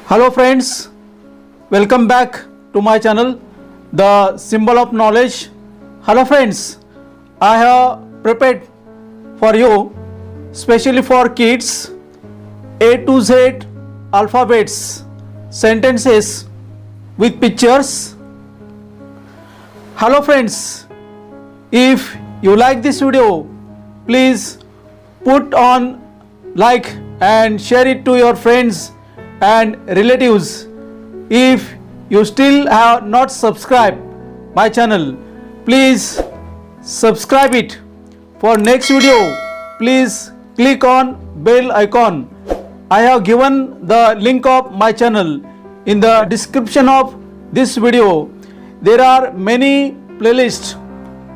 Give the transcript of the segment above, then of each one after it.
Hello friends, welcome back to my channel, The Symbol of Knowledge. Hello friends, I have prepared for you, specially for kids, A to Z alphabets, sentences with pictures. Hello friends, if you like this video, please put on like and share it to your friends and relatives. If you still have not subscribed my channel, please subscribe it. For next video, please click on bell icon. I have given the link of my channel in the description of this video. There are many playlists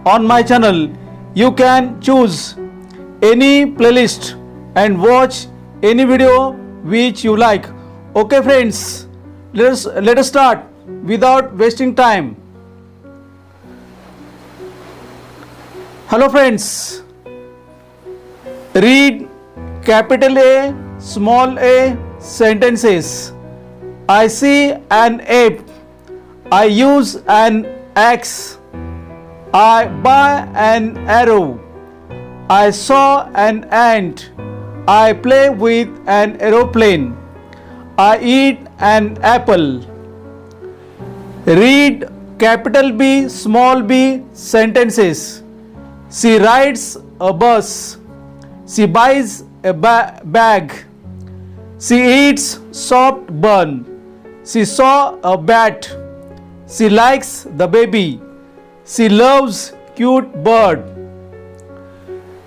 on my channel. You can choose any playlist and watch any video which you like. Okay friends, let us start without wasting time. Hello friends, read capital A, small a sentences. I see an ape. I use an axe. I buy an arrow. I saw an ant. I play with an aeroplane. I eat an apple. Read capital B, small b sentences. She rides a bus. She buys a bag. She eats soft bun. She saw a bat. She likes the baby. She loves cute bird.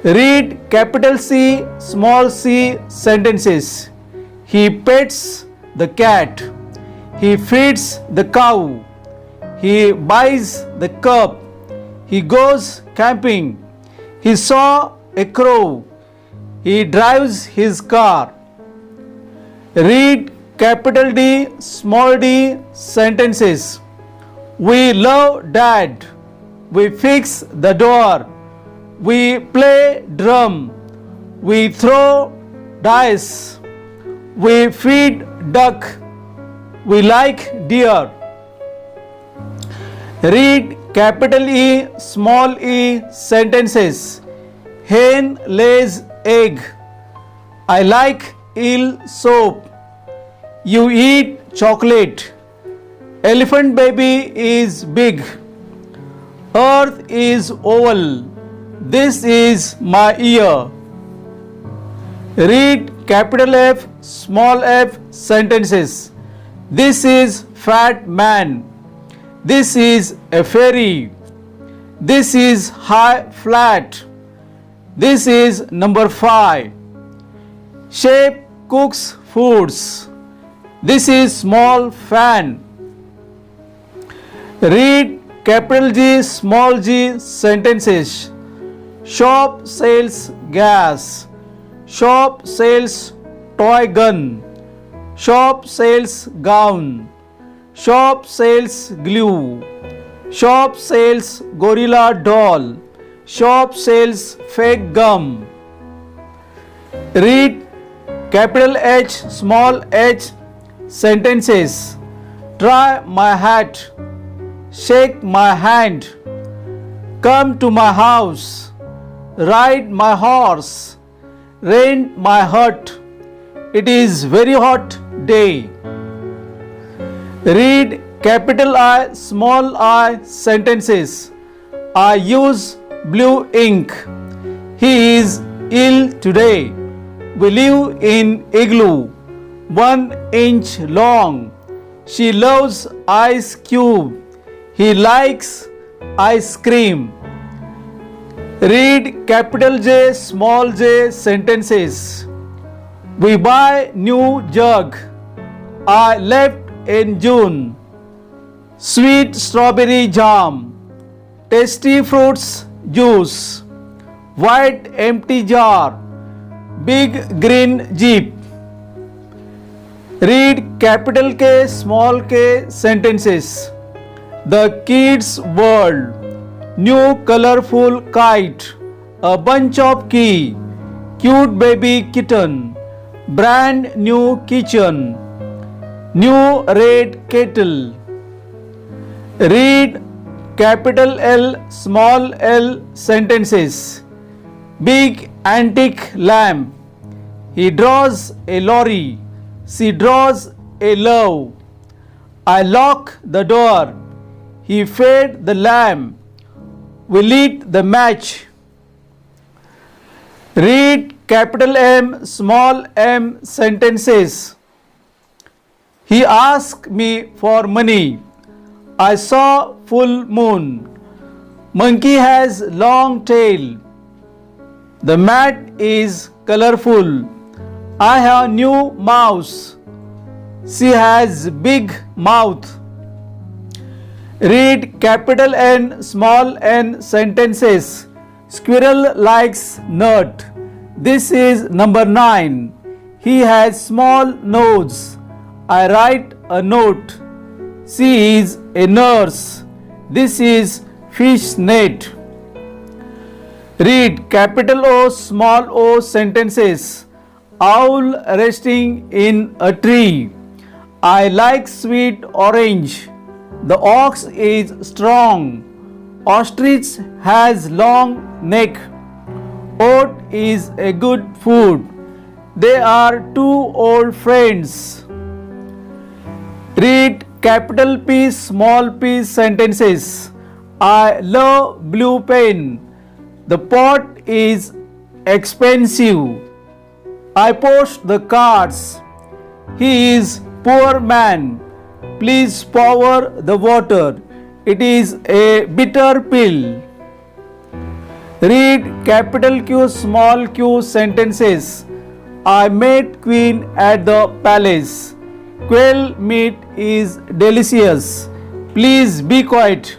Read capital C, small c sentences. He pets the cat. He feeds the cow. He buys the cup. He goes camping. He saw a crow. He drives his car. Read capital D, small d sentences. We love dad. We fix the door. We play drum. We throw dice. We feed duck. We like deer. Read capital E, small e sentences. Hen lays egg. I like eel soap. You eat chocolate. Elephant baby is big. Earth is oval. This is my ear. Read capital F, small f sentences. This is fat man. This is a fairy. This is high flat. This is number 5. Chef cooks foods. This is small fan. Read capital G, small g sentences. Shop sells gas. Shop sells toy gun. Shop sells gown. Shop sells glue. Shop sells gorilla doll. Shop sells fake gum. Read capital H, small h sentences. Try my hat. Shake my hand. Come to my house. Ride my horse. Rent my hut. It is very hot day. Read capital I, small I sentences. I use blue ink. He is ill today. We live in igloo, 1 inch long. She loves ice cube. He likes ice cream. Read capital J, small j sentences. We buy new jug. I left in June. Sweet strawberry jam. Tasty fruits juice. White empty jar. Big green jeep. Read capital K, small k sentences. The kids' world. New colorful kite. A bunch of key. Cute baby kitten. brand new kitchen, new red kettle. Read capital L, small l sentences. Big antique lamp. He draws a lorry. She draws a love. I lock the door. He fed the lamb. We lit the match. Read capital M, small m sentences. He asked me for money. I saw full moon. Monkey has long tail. The mat is colorful. I have new mouse. She has big mouth. Read capital N, small n sentences. Squirrel likes nut. This is number 9. He has small nose. I write a note. She is a nurse. This is fish net. Read capital O, small o sentences. Owl resting in a tree. I like sweet orange. The ox is strong. Ostrich has long neck. Oat is a good food. They are two old friends. Read capital P, small p sentences. I love blue pen. The pot is expensive. I post the cards. He is poor man. Please pour the water. It is a bitter pill. Read capital Q, small q sentences. I met Queen at the palace. Quail meat is delicious. Please be quiet.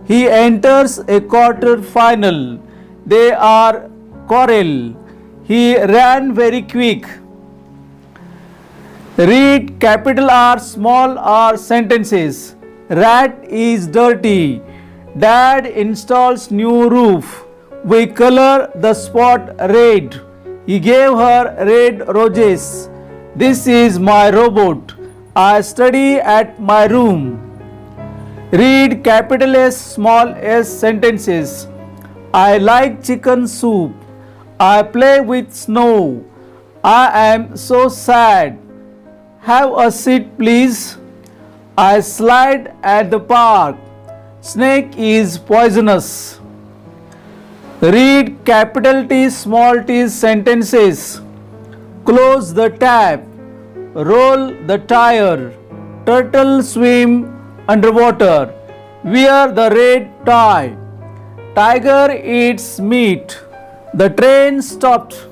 He enters a quarter final. They are quarrel. He ran very quick. Read capital R, small r sentences. Rat is dirty. Dad installs new roof. We color the spot red. He gave her red roses. This is my robot. I study at my room. Read capital S, small s sentences. I like chicken soup. I play with snow. I am so sad. Have a seat, please. I slide at the park. Snake is poisonous. Read capital T, small t sentences. Close the tap. Roll the tire. Turtle swim underwater. Wear the red tie. Tiger eats meat. The train stopped.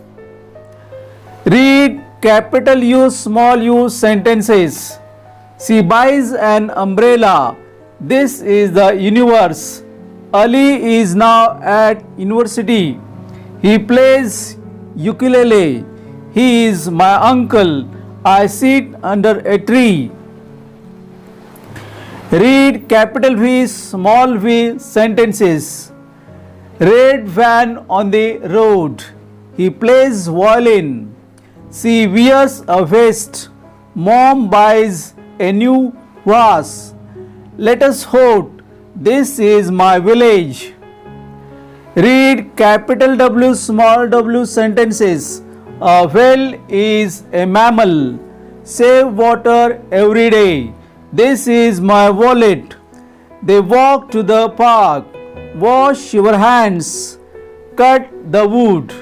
Read capital U, small u sentences. She buys an umbrella. This is the universe. Ali is now at university. He plays ukulele. He is my uncle. I sit under a tree. Read capital V, small v sentences. Red van on the road. He plays violin. She wears a vest. Mom buys a new vase. Let us hope. This is my village. Read capital W, small w sentences. A whale is a mammal. Save water every day. This is my wallet. They walk to the park. Wash your hands. Cut the wood.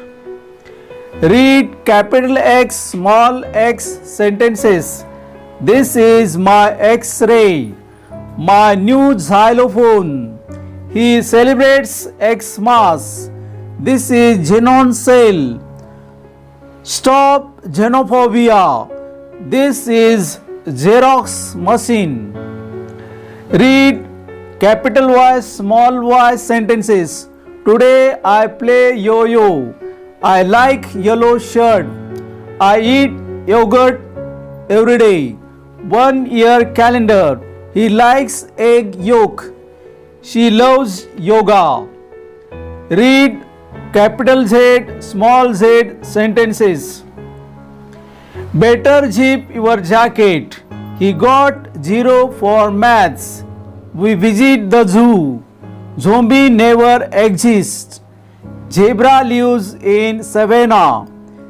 Read capital X, small x sentences. This is my X-ray. My new xylophone. He celebrates Xmas. This is xenon cell. Stop xenophobia. This is Xerox machine. Read capital Y, small y sentences. Today I play yo-yo. I like yellow shirt. I eat yogurt every day. 1 year calendar. He likes egg yolk. She loves yoga. Read capital Z, small z sentences. Better zip your jacket. He got 0 for maths. We visit the zoo. Zombie never exists. Zebra lives in savannah.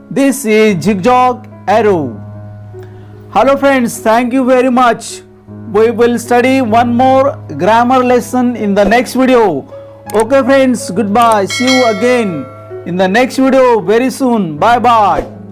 This is Zigzag Arrow. Hello friends, thank you very much. We will study one more grammar lesson in the next video. Okay friends, goodbye. See you again in the next video very soon. Bye bye.